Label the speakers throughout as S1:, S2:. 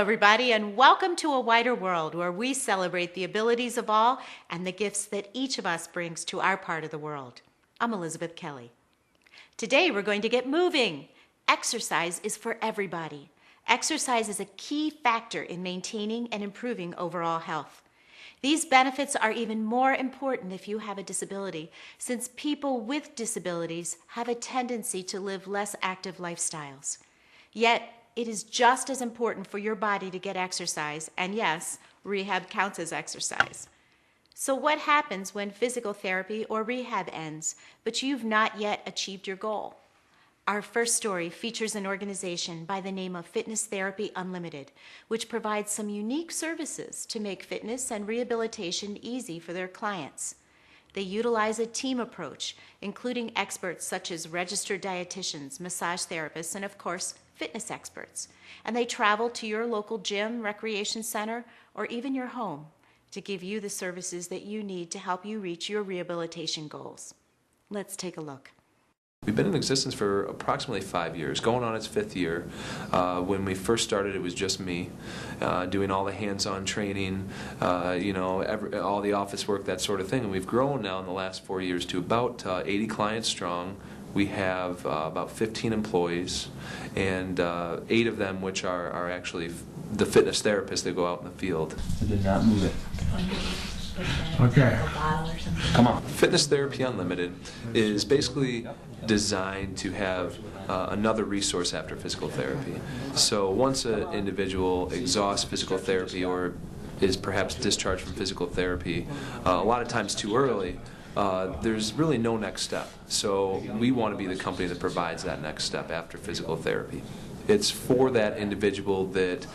S1: everybody, and welcome to A Wider World, where we celebrate the abilities of all and the gifts that each of us brings to our part of the world. I'm Elizabeth Kelly. Today, we're going to get moving. Exercise is for everybody. Exercise is a key factor in maintaining and improving overall health. These benefits are even more important if you have a disability, since people with disabilities have a tendency to live less active lifestyles. Yet, it is just as important for your body to get exercise, and yes, rehab counts as exercise. So what happens when physical therapy or rehab ends, but you've not yet achieved your goal? Our first story features an organization by the name of Fitness Therapy Unlimited, which provides some unique services to make fitness and rehabilitation easy for their clients. They utilize a team approach, including experts such as registered dietitians, massage therapists, and of course, fitness experts. And they travel to your local gym, recreation center, or even your home to give you the services that you need to help you reach your rehabilitation goals. Let's take a look.
S2: We've been in existence for approximately 5 years, going on its 5th year. When we first started, it was just me, doing all the hands-on training, all the office work, that sort of thing. And we've grown now in the last 4 years to about 80 clients strong. We have about 15 employees, and 8 of them which are actually the fitness therapists that go out in the field.
S3: I did not move it. Okay. Come on.
S2: Fitness Therapy Unlimited is basically designed to have another resource after physical therapy. So once an individual exhausts physical therapy or is perhaps discharged from physical therapy, a lot of times too early, there's really no next step. So we want to be the company that provides that next step after physical therapy. It's for that individual that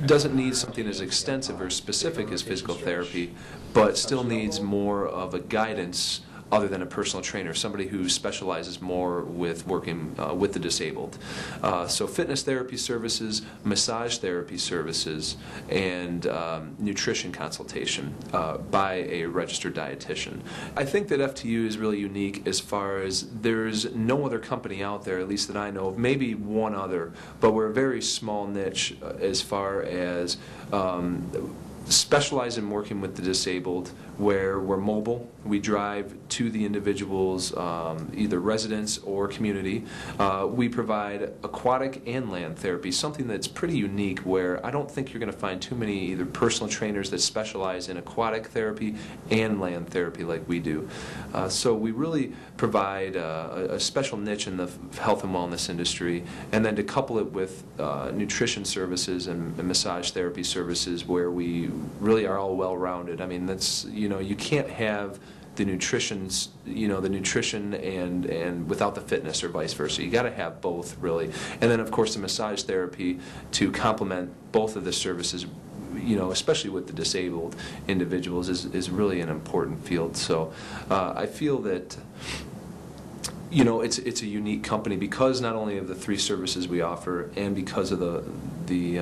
S2: doesn't need something as extensive or specific as physical therapy, but still needs more of a guidance other than a personal trainer, somebody who specializes more with working with the disabled. So fitness therapy services, massage therapy services, and nutrition consultation by a registered dietitian. I think that FTU is really unique as far as there's no other company out there, at least that I know of, maybe one other, but we're a very small niche as far as specialize in working with the disabled, where we're mobile. We drive to the individual's either residence or community. We provide aquatic and land therapy, something that's pretty unique, where I don't think you're going to find too many either personal trainers that specialize in aquatic therapy and land therapy like we do. So we really provide a special niche in the health and wellness industry, and then to couple it with nutrition services and massage therapy services, where we really are all well-rounded. I mean, that's, you can't have the nutrition and without the fitness, or vice versa. You got to have both, really. And then, of course, the massage therapy to complement both of the services, especially with the disabled individuals, is really an important field. So I feel that it's a unique company because not only of the 3 services we offer and because of the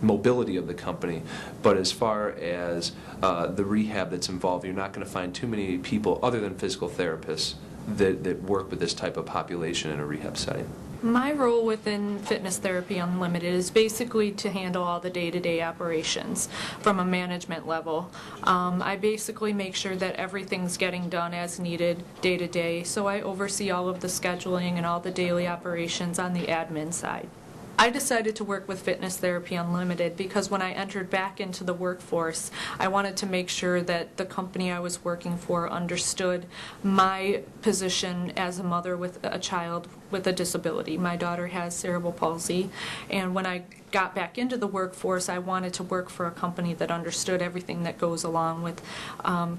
S2: mobility of the company, but as far as the rehab that's involved, you're not going to find too many people other than physical therapists that work with this type of population in a rehab setting.
S4: My role within Fitness Therapy Unlimited is basically to handle all the day-to-day operations from a management level. I basically make sure that everything's getting done as needed day-to-day, so I oversee all of the scheduling and all the daily operations on the admin side. I decided to work with Fitness Therapy Unlimited because when I entered back into the workforce, I wanted to make sure that the company I was working for understood my position as a mother with a child with a disability. My daughter has cerebral palsy, and when I got back into the workforce, I wanted to work for a company that understood everything that goes along with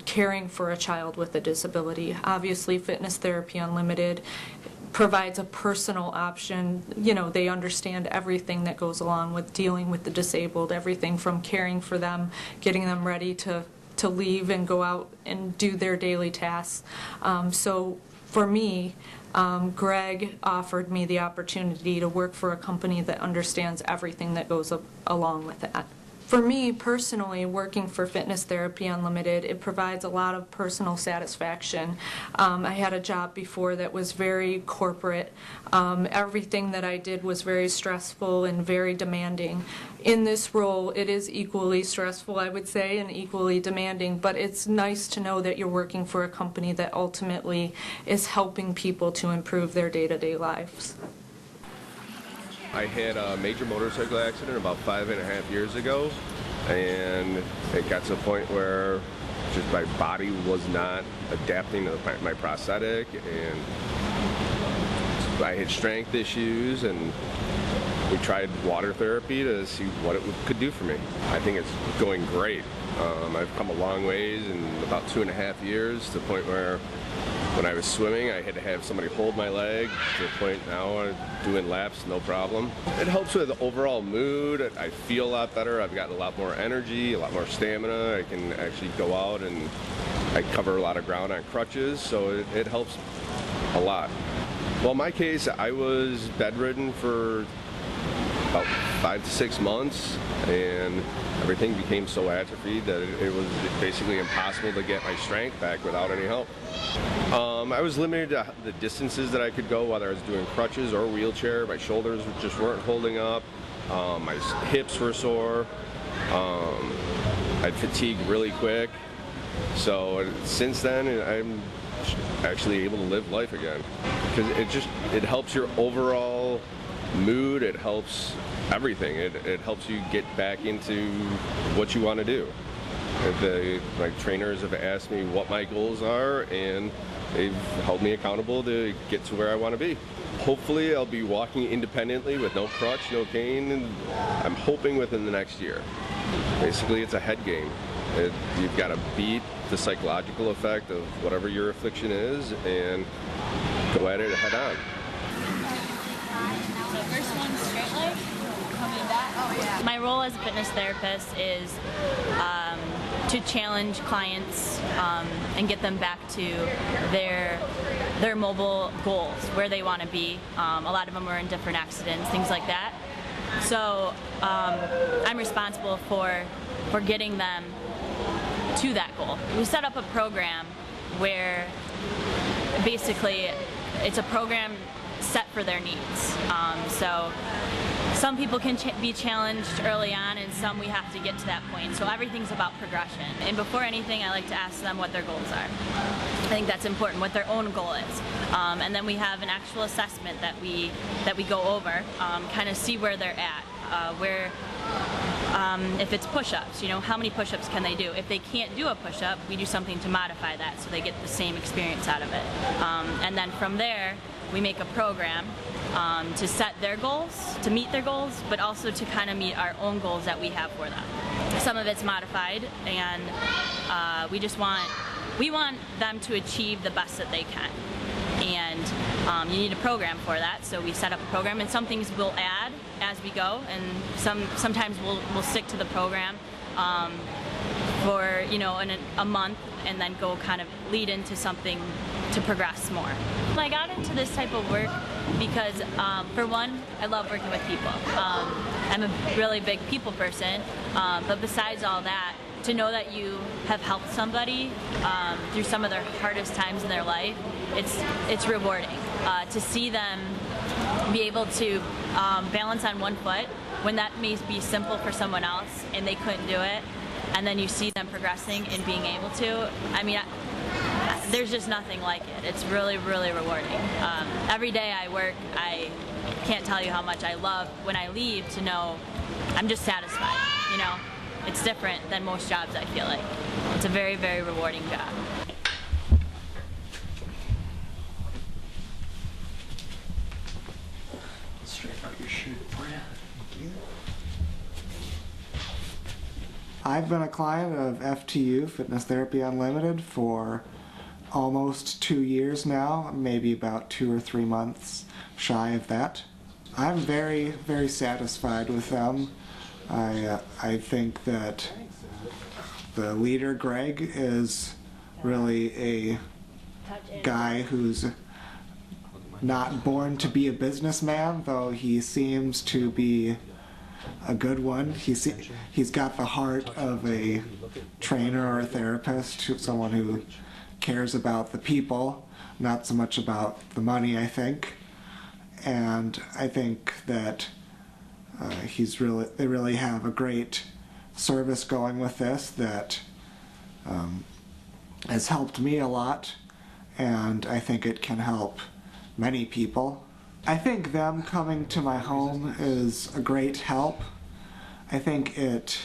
S4: caring for a child with a disability. Obviously, Fitness Therapy Unlimited provides a personal option. They understand everything that goes along with dealing with the disabled, everything from caring for them, getting them ready to leave and go out and do their daily tasks. So for me, Greg offered me the opportunity to work for a company that understands everything that goes along with that. For me personally, working for Fitness Therapy Unlimited, it provides a lot of personal satisfaction. I had a job before that was very corporate. Everything that I did was very stressful and very demanding. In this role, it is equally stressful, I would say, and equally demanding, but it's nice to know that you're working for a company that ultimately is helping people to improve their day-to-day lives.
S5: I had a major motorcycle accident about 5.5 years ago, and it got to a point where just my body was not adapting to my prosthetic, and I had strength issues, and we tried water therapy to see what it could do for me. I think it's going great. I've come a long ways in about 2.5 years, to the point where when I was swimming, I had to have somebody hold my leg, to the point now I'm doing laps, no problem. It helps with the overall mood. I feel a lot better. I've got a lot more energy, a lot more stamina. I can actually go out, and I cover a lot of ground on crutches, so it helps a lot. Well, in my case, I was bedridden for about 5 to 6 months, and everything became so atrophied that it was basically impossible to get my strength back without any help. I was limited to the distances that I could go, whether I was doing crutches or wheelchair. My shoulders just weren't holding up. My hips were sore. I'd fatigue really quick. So since then, I'm actually able to live life again, because it helps your overall mood. It helps everything. It helps you get back into what you want to do. My trainers have asked me what my goals are, and they've held me accountable to get to where I want to be. Hopefully I'll be walking independently with no crutch, no cane, and I'm hoping within the next year. Basically, it's a head game. You've got to beat the psychological effect of whatever your affliction is and go at it head on.
S3: So first one, straight leg. Coming back. Oh yeah. My role as a fitness therapist is to challenge clients and get them back to their mobile goals, where they want to be. A lot of them are in different accidents, things like that. So I'm responsible for getting them to that goal. We set up a program where basically it's a program set for their needs. So some people can be challenged early on, and some we have to get to that point. So everything's about progression. And before anything, I like to ask them what their goals are. I think that's important, what their own goal is. And then we have an actual assessment that we go over, kind of see where they're at, if it's push-ups, how many push-ups can they do? If they can't do a push-up, we do something to modify that so they get the same experience out of it. And then from there, we make a program to set their goals, to meet their goals, but also to kind of meet our own goals that we have for them. Some of it's modified, and we want them to achieve the best that they can. And you need a program for that, so we set up a program, and some things we'll add as we go, and sometimes we'll stick to the program for in a month, and then go kind of lead into something to progress more. I got into this type of work because for one, I love working with people. I'm a really big people person, but besides all that, to know that you have helped somebody through some of their hardest times in their life, it's rewarding. To see them be able to balance on one foot when that may be simple for someone else and they couldn't do it, and then you see them progressing and being able to, there's just nothing like it. It's really, really rewarding. Every day I work, I can't tell you how much I love when I leave to know I'm just satisfied, It's different than most jobs, I feel like. It's a very, very rewarding job.
S6: Straighten out your shirt, Brad. Thank you.
S7: I've been a client of FTU, Fitness Therapy Unlimited, for almost 2 years now, maybe about 2 or 3 months shy of that. I'm very, very satisfied with them. I think that the leader, Greg, is really a guy who's not born to be a businessman, though he seems to be a good one. He's got the heart of a trainer or a therapist, someone who cares about the people, not so much about the money, I think. And I think that they really have a great service going with this that has helped me a lot, and I think it can help many people. I think them coming to my home is a great help. I think it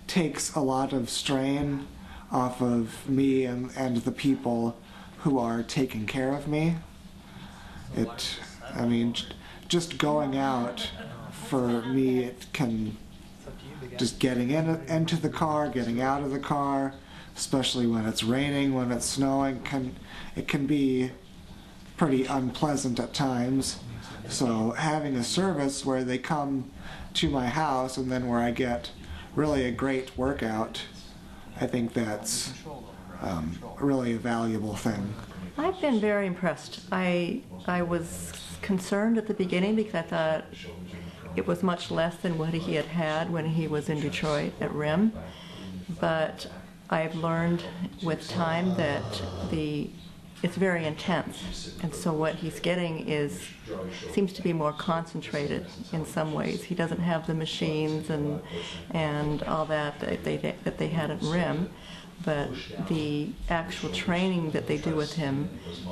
S7: takes a lot of strain off of me and the people who are taking care of me. Just going out, for me, it can, just getting into the car, getting out of the car, especially when it's raining, when it's snowing, it can be pretty unpleasant at times. So having a service where they come to my house and then where I get really a great workout, I think that's really a valuable thing.
S8: I've been very impressed. I was concerned at the beginning because I thought it was much less than what he had when he was in Detroit at RIM. But I've learned with time that it's very intense, and so what he's getting seems to be more concentrated in some ways. He doesn't have the machines and all that they had at RIM, but the actual training that they do with him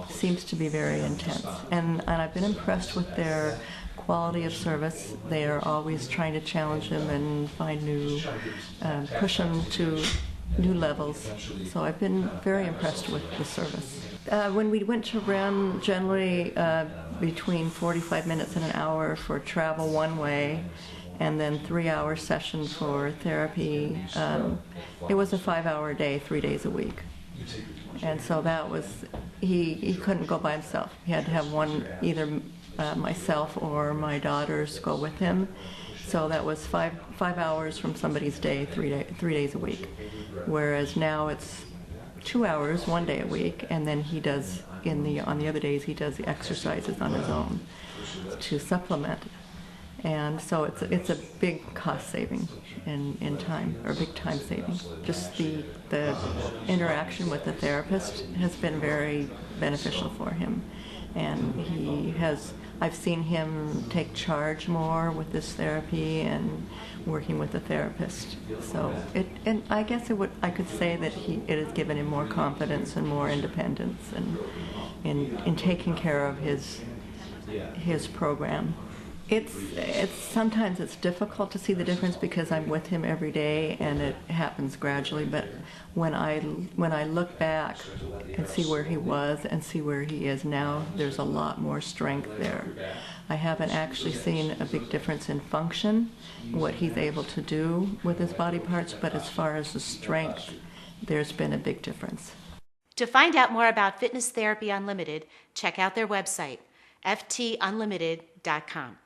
S8: seems to be very intense. And I've been impressed with their quality of service. They are always trying to challenge him and find push him to new levels. So I've been very impressed with the service. When we went to RIM, generally between 45 minutes and an hour for travel one way, and then 3-hour session for therapy. It was a 5-hour day, 3 days a week. And so that was, he couldn't go by himself. He had to have either myself or my daughters go with him. So that was 5 hours from somebody's day, 3 days a week. Whereas now it's 2 hours, 1 day a week, and then he does, on the other days, he does the exercises on his own to supplement. And so it's a big cost saving in time, or big time saving. Just the interaction with the therapist has been very beneficial for him. And I've seen him take charge more with this therapy and working with the therapist. So and I guess I could say that it has given him more confidence and more independence in taking care of his program. Sometimes it's difficult to see the difference because I'm with him every day and it happens gradually, but when I look back and see where he was and see where he is now, there's a lot more strength there. I haven't actually seen a big difference in function, what he's able to do with his body parts, but as far as the strength, there's been a big difference.
S1: To find out more about Fitness Therapy Unlimited, check out their website, ftunlimited.com.